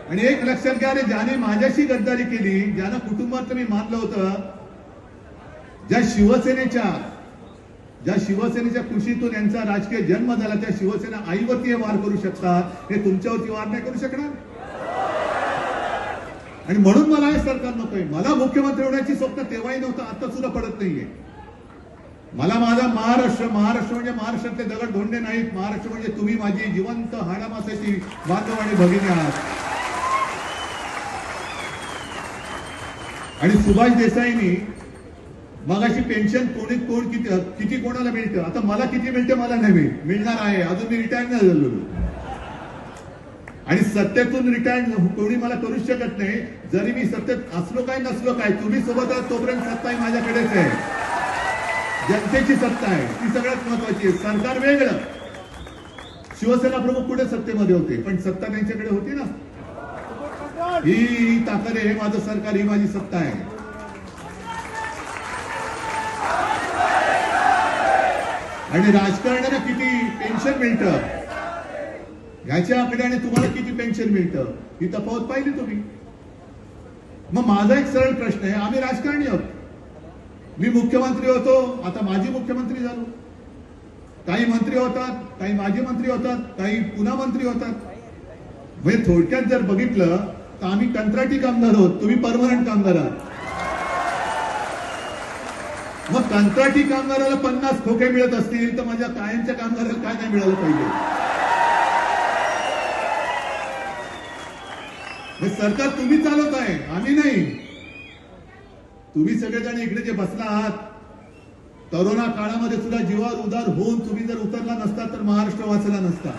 आणि एक लक्षात घ्या रे, ज्याने माझ्याशी गद्दारी केली, ज्यानं कुटुंबात मी मानलं होतं, ज्या शिवसेनेच्या कुशीतून यांचा राजकीय जन्म झाला, त्या शिवसेना आईवरती हे वार करू शकतात, हे तुमच्यावरती वार नाही करू शकणार. आणि म्हणून मला हे सरकार नकोय. मला मुख्यमंत्री होण्याची स्वप्न तेव्हाही नव्हतं, आता सुद्धा पडत नाहीये. मला माझा महाराष्ट्र म्हणजे महाराष्ट्रातले दगड धोंडे नाहीत. महाराष्ट्र म्हणजे तुम्ही माझी जिवंत हाडामासाची बांधव आणि भगिनी आहात. आणि सुभाष देसाईंनी मगाशी पेन्शन कोण किती कोणाला मिळतं, आता मला किती मिळते मला नाही मिळणार आहे, अजून मी रिटायर नाही झालो. आणि सत्तेतून रिटायर कोणी मला करूच शकत नाही. जरी मी सत्तेत असलो काय नसलो काय, तुम्ही सोबत आहात तोपर्यंत सत्ता ही माझ्याकडेच आहे. जनतेची सत्ता आहे, ती सगळ्यात महत्वाची आहे. सरकार वेगळं, शिवसेना प्रमुख कुठे सत्तेमध्ये होते, पण सत्ता त्यांच्याकडे होती ना. ही ताकद आहे, हे माझं सरकार, ही माझी सत्ता आहे. आणि राजकारणाला किती पेन्शन मिळतं, ह्याच्या आकड्याने तुम्हाला किती पेन्शन मिळतं, ही तफावत पाहिली तुम्ही. मग माझा एक सरळ प्रश्न आहे, आम्ही राजकारणी आहोत. मी मुख्यमंत्री होतो, आता माजी मुख्यमंत्री झालो. काही मंत्री होतात, काही माजी मंत्री होतात, काही पुन्हा मंत्री होतात. म्हणजे थोडक्यात जर बघितलं तर आम्ही कंत्राटी कामगार आहोत, तुम्ही परमनंट कामगार आहात. मग कंत्राटी कामगाराला 50 खोके मिळत असतील तर माझ्या कायमच्या कामगाराला काय नाही मिळालं पाहिजे. हे सरकार तुम्ही चालवत आहे, आम्ही नाही. तुम्ही सगळेजण इकडे जे बसला आहात, तरुणा काळामध्ये सुद्धा जीवावर उदार होऊन तुम्ही जर उतरला नसता तर महाराष्ट्र वाचला नसता.